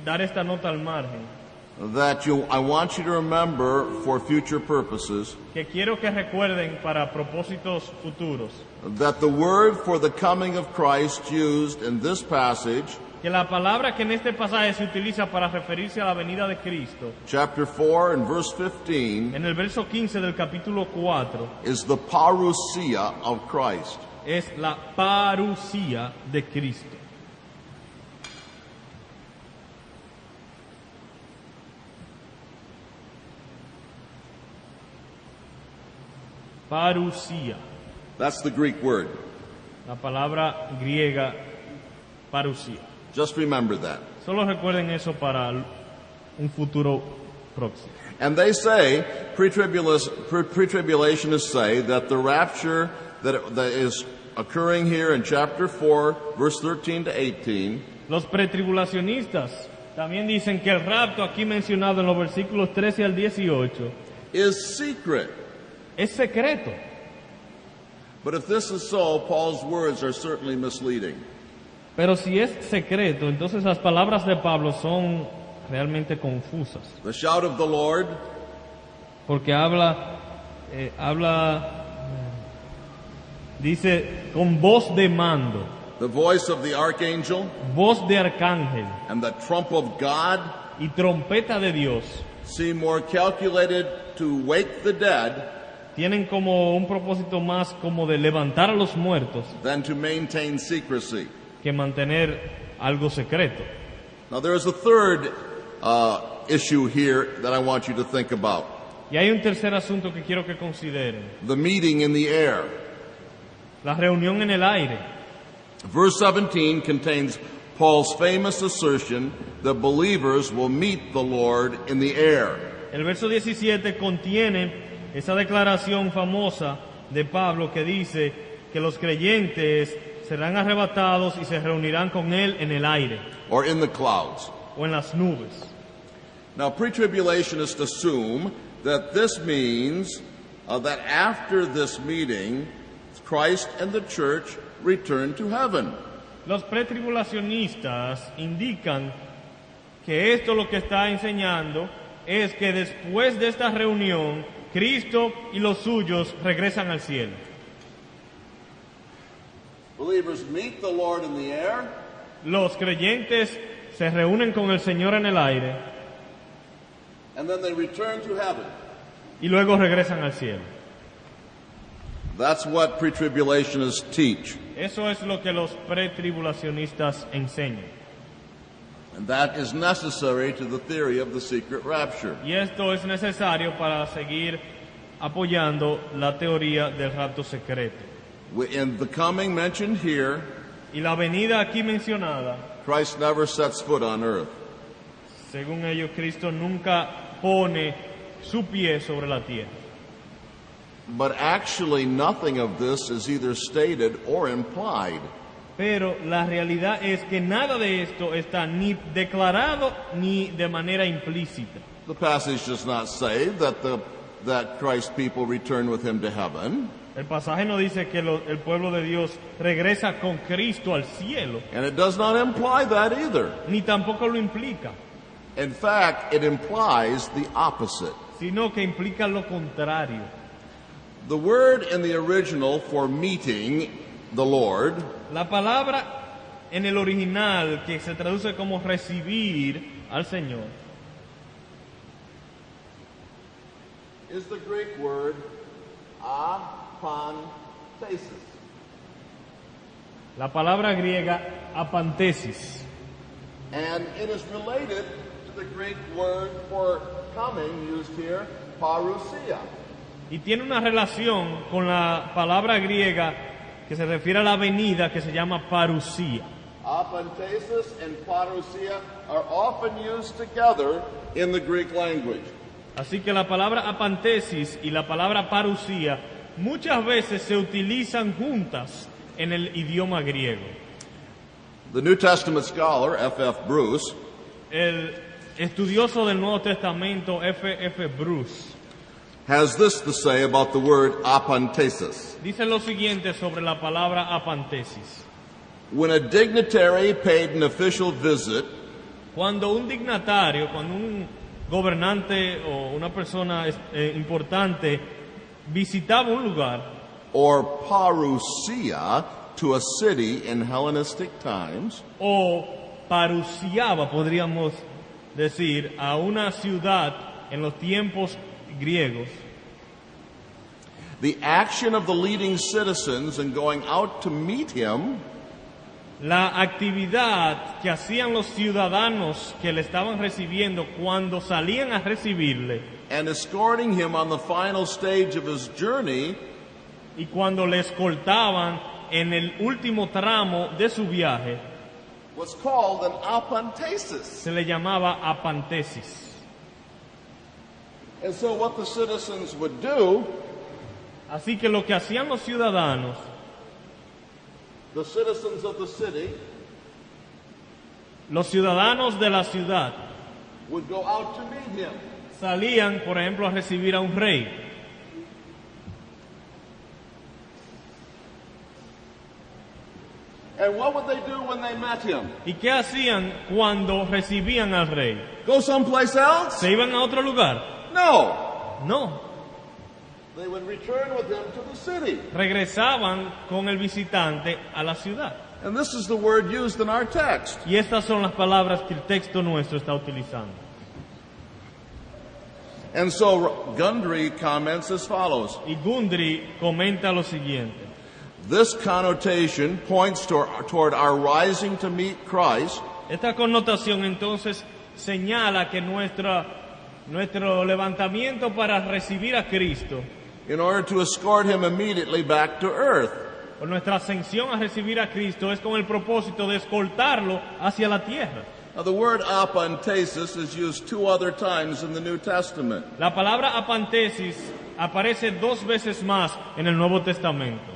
dar esta nota al margen. I want you to remember for future purposes Que quiero que recuerden para propósitos futuros that the word for the coming of Christ used in this passage, que la palabra que en este pasaje se utiliza para referirse a la venida de Cristo, chapter 4 and verse 15, en el verso 15 del capítulo 4, is the parousia of Christ. es la parucía de Cristo. Parucía, That's the Greek word. la palabra griega parucía. Just remember that. Solo recuerden eso para un futuro próximo. And they say, pre-tribulationists say that the rapture that is occurring here in chapter 4, verse 13 to 18, Los pretribulacionistas también dicen que el rapto aquí mencionado en los versículos 13 al 18 is secret. es secreto. But if this is so, Paul's words are certainly misleading. Pero si es secreto, entonces las palabras de Pablo son realmente confusas. The shout of the Lord, Porque dice con voz de mando, the voice of the archangel, voz de arcángel and the trump of God y trompeta de Dios seem more calculated to wake the dead tienen como un propósito más como de levantar a los muertos than to maintain secrecy. que mantener algo secreto. Now there is a third issue here that I want you to think about. Y hay un tercer asunto que quiero que consideren: The meeting in the air. la reunión en el aire. Verse 17 contains Paul's famous assertion that believers will meet the Lord in the air. El verso 17 contiene esa declaración famosa de Pablo que dice que los creyentes serán arrebatados y se reunirán con él en el aire Or in the clouds. o en las nubes. Now, pre-tribulationists assume that this means that after this meeting, Christ and the church return to heaven. Los pretribulacionistas indican que esto lo que está enseñando es que después de esta reunión, Cristo y los suyos regresan al cielo. Believers meet the Lord in the air, Los creyentes se reúnen con el Señor en el aire and then they return to heaven. y luego regresan al cielo. That's what pre-tribulationists teach. Eso es lo que los pretribulacionistas enseñan. And that is necessary to the theory of the secret rapture. Y esto es necesario para seguir apoyando la teoría del rapto secreto. In the coming mentioned here, Y la venida aquí mencionada, Christ never sets foot on earth. según ellos, Cristo nunca pone su pie sobre la tierra. But actually nothing of this is either stated or implied. Pero la realidad es que nada de esto está ni declarado ni de manera implícita. The passage does not say that Christ's people return with him to heaven, El pasaje no dice que el pueblo de Dios regresa con Cristo al cielo, and it does not imply that either. ni tampoco lo implica, In fact, it implies the opposite. sino que implica lo contrario. The word in the original for meeting the Lord La palabra en el original que se traduce como recibir al Señor is the Greek word apanthesis. La palabra griega apantesis. And it is related to the Greek word for coming used here, parousia. Y tiene una relación con la palabra griega que se refiere a la venida que se llama parusía. Apanthesis and parousia are often used together in the Greek language. Así que la palabra apantesis y la palabra parusía muchas veces se utilizan juntas en el idioma griego. The New Testament scholar F.F. Bruce El estudioso del Nuevo Testamento F.F. Bruce has this to say about the word apanthesis. dice lo siguiente sobre la palabra apantesis. When a dignitary paid an official visit Cuando un dignatario, cuando un gobernante o una persona importante visitaba un lugar, or parousia to a city in Hellenistic times, o parusiaba, podríamos decir, a una ciudad en los tiempos griegos, the action of the leading citizens in going out to meet him la actividad que hacían los ciudadanos que le estaban recibiendo cuando salían a recibirle and escorting him on the final stage of his journey y cuando le escoltaban en el último tramo de su viaje, was called an apanthesis. se le llamaba apantesis. And so what the citizens would do, Así que lo que hacían los ciudadanos, the citizens of the city, los ciudadanos de la ciudad, would go out to meet him. salían, por ejemplo, a recibir a un rey. And what would they do when they met him? ¿Y qué hacían cuando recibían al rey? Go someplace else? ¿Se iban a otro lugar? No. No. They would return with him to the city. Regresaban con el visitante a la ciudad. And this is the word used in our text. Y estas son las palabras que el texto nuestro está utilizando. And so Gundry comments as follows. Y Gundry comenta lo siguiente. This connotation points toward our rising to meet Christ. Esta connotación entonces señala que nuestro levantamiento para recibir a Cristo, In order to escort him immediately back to earth. o nuestra ascensión a recibir a Cristo, es con el propósito de escoltarlo hacia la tierra. Now, the word apantesis is used 2 other times in the New Testament. La palabra apantesis aparece 2 veces más en el Nuevo Testamento.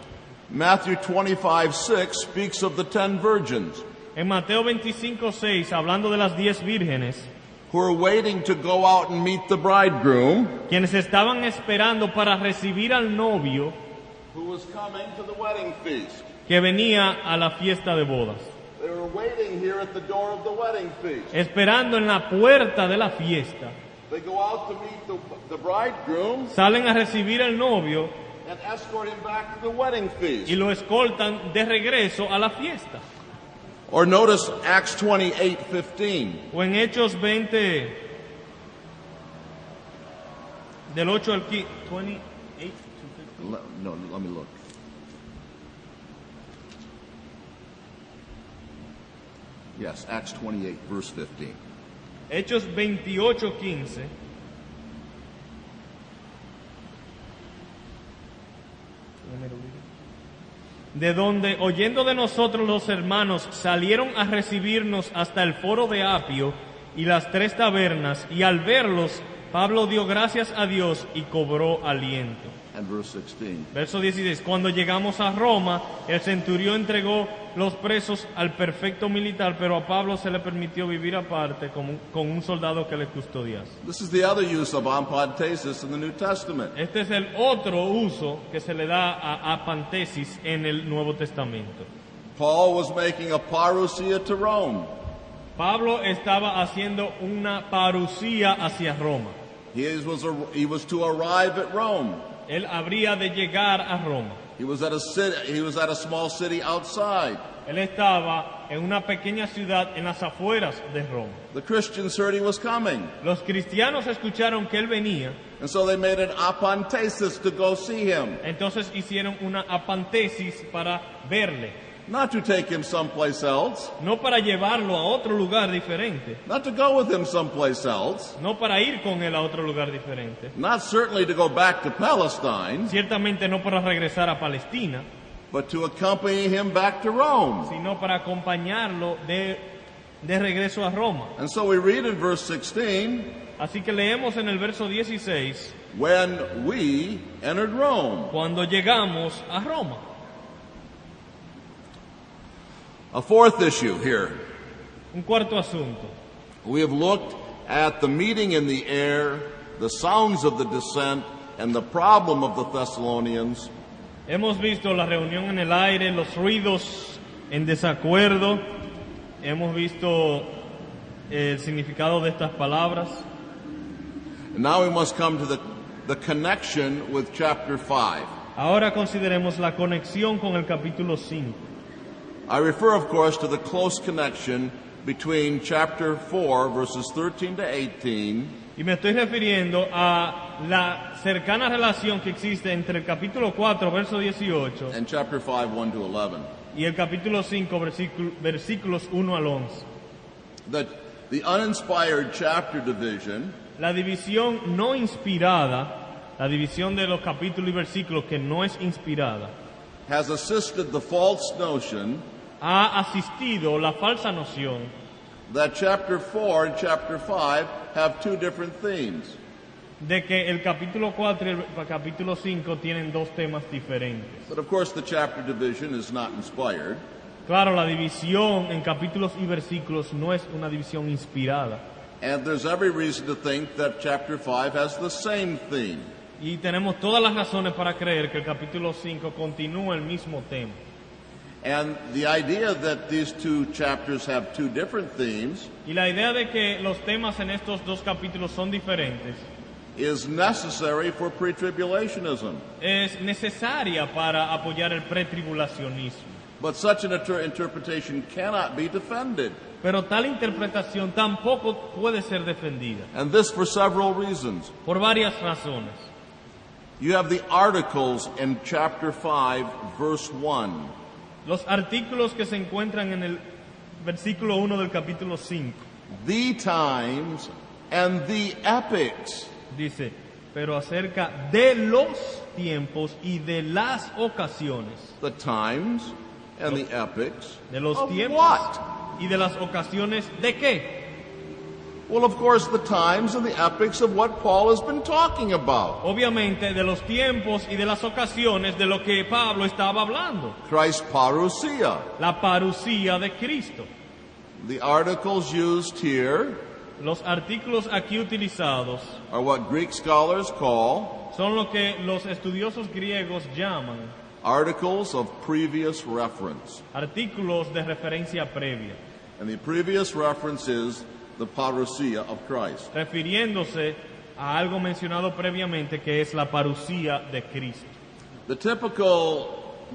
Matthew 25:6 speaks of the 10 virgins En Mateo 25:6, hablando de las 10 vírgenes, who are waiting to go out and meet the bridegroom, quienes estaban esperando para recibir al novio who was coming to the wedding feast. que venía a la fiesta de bodas. They were waiting here at the door of the wedding feast. Esperando en la puerta de la fiesta. They go out to meet the bridegroom Salen a recibir al novio and escort him back to the wedding feast. y lo escoltan de regreso a la fiesta. Or notice Acts 28:15. O en Hechos 20, del 8 al 15, 28. No, let me look. Yes, Acts 28, verse 15. Hechos 28:15. De donde, oyendo de nosotros los hermanos, salieron a recibirnos hasta el foro de Apio y las 3 tabernas, y al verlos, Pablo dio gracias a Dios y cobró aliento. And verse 16. Verso 16. Cuando llegamos a Roma, el centurión entregó los presos al perfecto militar, pero a Pablo se le permitió vivir aparte con un soldado que le custodiase. This is the other use of apantesis in the New Testament. Este es el otro uso que se le da a apantesis en el Nuevo Testamento. Paul was making a parousia to Rome. Pablo estaba haciendo una parucía hacia Roma. He was to arrive at Rome. Él habría de llegar a Roma. He was at a small city outside. Él estaba en una pequeña ciudad en las afueras de Roma. The Christians heard he was coming, Los cristianos escucharon que él venía, and so they made an apantesis to go see him, entonces hicieron una apantesis para verle. not to take him someplace else, No para llevarlo a otro lugar diferente, not to go with him someplace else, no para ir con él a otro lugar diferente, not certainly to go back to Palestine, ciertamente no para regresar a Palestina, but to accompany him back to Rome. sino para acompañarlo de regreso a Roma. And so we read in verse 16, Así que leemos en el verso 16, when we entered Rome. cuando llegamos a Roma. A fourth issue here. Un cuarto asunto. We have looked at the meeting in the air, the sounds of the descent, and the problem of the Thessalonians. Hemos visto la reunión en el aire, los ruidos en desacuerdo. Hemos visto el significado de estas palabras. And now we must come to the connection with chapter 5. Ahora consideremos la conexión con el capítulo 5. I refer, of course, to the close connection between chapter 4, verses 13 to 18, Y me estoy refiriendo a la cercana relación que existe entre el capítulo 4, verso 18, and chapter 5, 1 to 11. y el capítulo 5, versículos 1 al 11. That the uninspired chapter division La división no inspirada, la división de los capítulos y versículos que no es inspirada, has assisted the false notion ha asistido la falsa noción that chapter 4 and chapter 5 have 2 different themes. de que el capítulo 4 y el capítulo 5 tienen 2 temas diferentes. But of course, the chapter division is not inspired. Claro, la división en capítulos y versículos no es una división inspirada. And there's every reason to think that chapter 5 has the same theme. Y tenemos todas las razones para creer que el capítulo 5 continúa el mismo tema. And the idea that these two chapters have two different themes Y la idea de que los temas en estos dos capítulos son diferentes is necessary for pretribulationism. es necesaria para apoyar el pretribulacionismo. But such an interpretation cannot be defended. Pero tal interpretación tampoco puede ser defendida, And this for several reasons. por varias razones. You have the articles in chapter 5, verse 1. Los artículos que se encuentran en el versículo 1 del capítulo 5, The times and the epochs. dice, pero acerca de los tiempos y de las ocasiones. The times and the epochs De los of tiempos what? y de las ocasiones de qué. Well, of course, the times and the epochs of what Paul has been talking about. Obviamente de los tiempos y de las ocasiones de lo que Pablo estaba hablando. Christ's parousia. La parucía de Cristo. The articles used here Los artículos aquí utilizados are what Greek scholars call son lo que los estudiosos griegos llaman articles of previous reference. artículos de referencia previa, And the previous reference is the parousia of Christ. refiriéndose a algo mencionado previamente que es la parucía de Cristo. The typical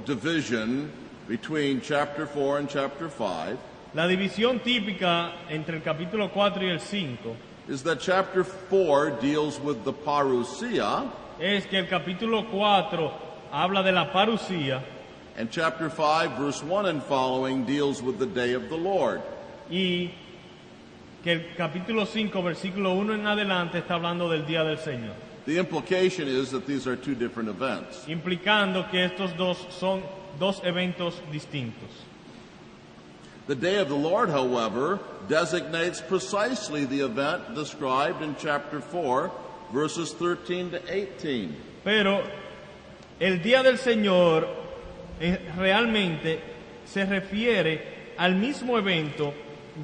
division between chapter 4 and chapter 5 La división típica entre el capítulo 4 y el 5 is that chapter 4 deals with the parousia es que el capítulo 4 habla de la parucía and chapter 5 verse 1 and following deals with the day of the Lord. y que el capítulo 5 versículo 1 en adelante está hablando del día del Señor, The implication is that these are two different events. implicando que estos dos son dos eventos distintos. The day of the Lord, however, designates precisely the event described in chapter 4, verses 13 to 18. Pero el día del Señor realmente se refiere al mismo evento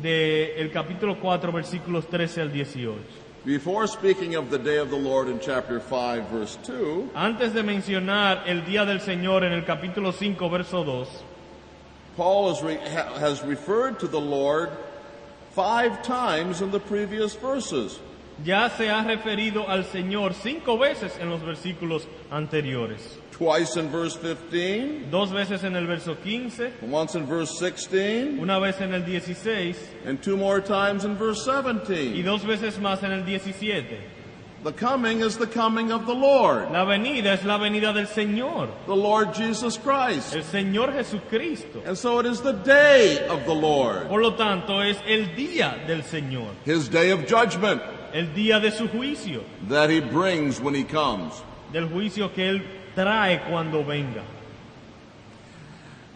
del capítulo 4, versículos 13 al 18. Before speaking of the day of the Lord in chapter 5, verse 2, Antes de mencionar el día del Señor en el capítulo 5, verso 2, Paul has referred to the Lord 5 times in the previous verses. ya se ha referido al Señor 5 veces en los versículos anteriores. Twice in verse 15, 2 veces en el verso 15, once in verse 16, una vez en el 16 and 2 more times in verse y 17. 2 veces más en el 17. The coming is the coming of the Lord, La venida es la venida del Señor, the Lord Jesus Christ. el Señor Jesucristo. And so it is the day of the Lord, Por lo tanto, es el día del Señor, His day of judgment el día de su juicio, that He brings when He comes. del juicio que Él trae cuando venga.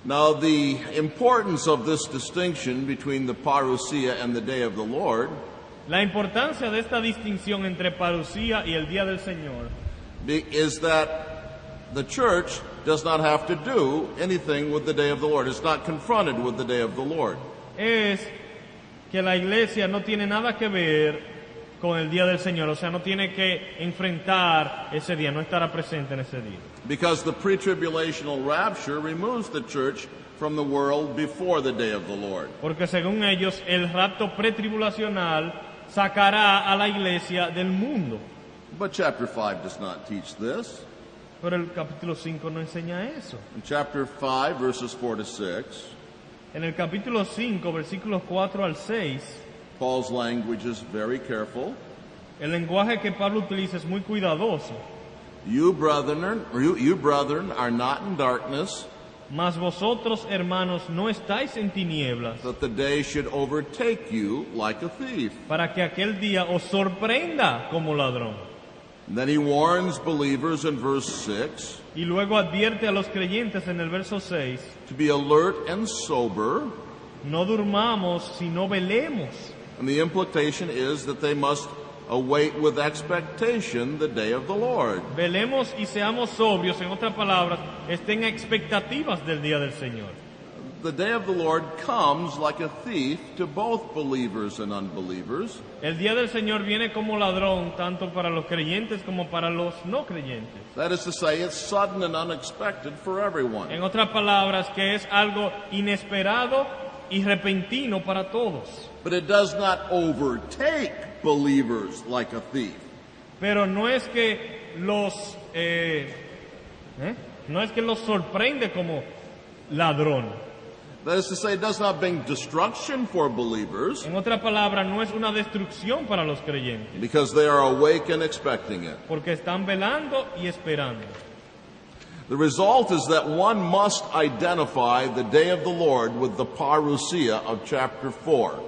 Now, the importance of this distinction between the parousia and the day of the Lord La importancia de esta distinción entre parucía y el día del Señor is that the church does not have to do anything with the day of the Lord. It's not confronted with the day of the Lord. es que la iglesia no tiene nada que ver con el día del Señor, o sea, no tiene que enfrentar ese día, no estará presente en ese día. Because the pre-tribulational rapture removes the church from the world before the day of the Lord. Porque según ellos, el rapto pretribulacional sacará a la iglesia del mundo. But chapter 5 does not teach this. Pero el capítulo 5 no enseña eso. In chapter 5, verses 4 to 6, En el capítulo 5, versículos 4 al 6, Paul's language is very careful. el lenguaje que Pablo utiliza es muy cuidadoso. You brethren are not in darkness, Mas vosotros, hermanos, no estáis en tinieblas, that the day should overtake you like a thief. para que aquel día os sorprenda como ladrón. And then he warns believers in verse 6 Y luego advierte a los creyentes en el verso 6, to be alert and sober. no durmamos, sino velemos. And the implication is that they must await with expectation the day of the Lord. Velemos y seamos sobrios, en otras palabras, estén expectativas del día del Señor. the day of the Lord comes like a thief to both believers and unbelievers. El día del Señor viene como ladrón, tanto para los creyentes como para los no creyentes. That is to say, it's sudden and unexpected for everyone. En otras palabras, que es algo inesperado y repentino para todos. But it does not overtake believers like a thief. Pero no es que los sorprende como ladrón. That is to say, it does not bring destruction for believers En otras palabras, no es una destrucción para los creyentes, because they are awake and expecting it. porque están velando y esperando. The result is that one must identify the day of the Lord with the parousia of chapter 4.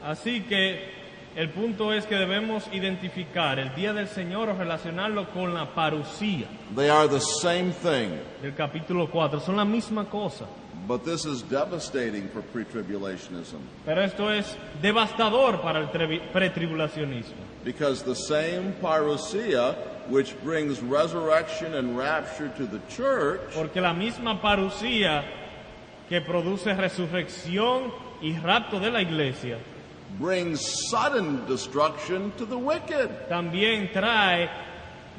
Así que el punto es que debemos identificar el día del Señor o relacionarlo con la parusía They are the same thing, del capítulo 4. Son la misma cosa. but this is devastating for pretribulationism Pero esto es devastador para el pretribulacionismo. because the same parousia which brings resurrection and rapture to the church Porque la misma parusía que produce resurrección y rapto de la iglesia brings sudden destruction to the wicked. también trae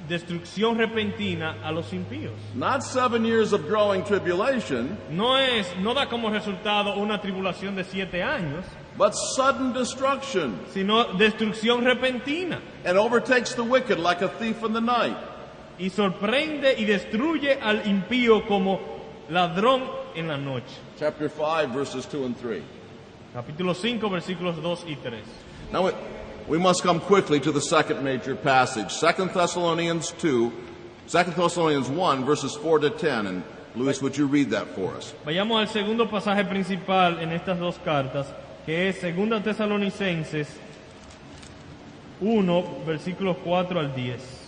destrucción repentina a los impíos. Not 7 years of growing tribulation, No da como resultado una tribulación de 7 años, but sudden destruction, sino destrucción repentina. and overtakes the wicked like a thief in the night. Y sorprende y destruye al impío como ladrón en la noche. Chapter 5, verses 2 and 3. Capítulo 5, versículos 2 y 3. Now we must come quickly to the second major passage, 2 Thessalonians 1, verses 4 to 10. And Luis, would you read that for us? Vayamos al segundo pasaje principal en estas dos cartas, que es 2 Tesalonicenses 1, versículos 4 al 10.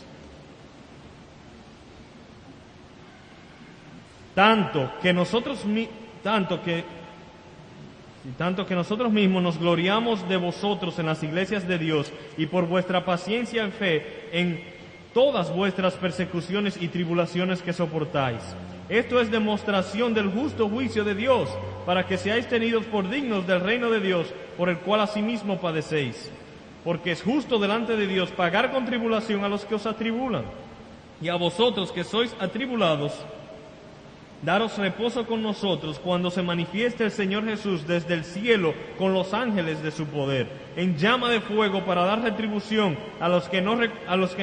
Tanto que nosotros mismos nos gloriamos de vosotros en las iglesias de Dios y por vuestra paciencia en fe en todas vuestras persecuciones y tribulaciones que soportáis. Esto es demostración del justo juicio de Dios, para que seáis tenidos por dignos del reino de Dios, por el cual asimismo padecéis. Porque es justo delante de Dios pagar con tribulación a los que os atribulan, y a vosotros que sois atribulados, daros reposo con nosotros cuando se manifieste el Señor Jesús desde el cielo con los ángeles de su poder, en llama de fuego para dar retribución a los que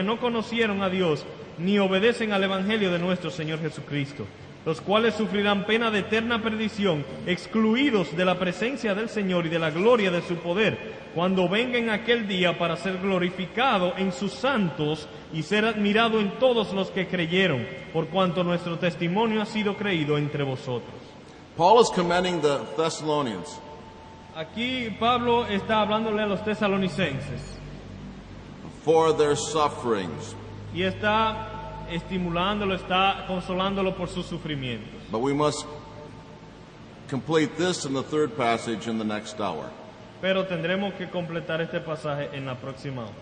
no conocieron a Dios ni obedecen al Evangelio de nuestro Señor Jesucristo, los cuales sufrirán pena de eterna perdición, excluidos de la presencia del Señor y de la gloria de su poder, cuando venga en aquel día para ser glorificado en sus santos y ser admirado en todos los que creyeron, por cuanto nuestro testimonio ha sido creído entre vosotros. Paul is commending the Thessalonians Aquí Pablo está hablándole a los tesalonicenses for their sufferings, y está estimulándolo, está consolándolo por sus sufrimientos. but we must complete this in the third passage in the next hour. Pero tendremos que completar este pasaje en la próxima hora.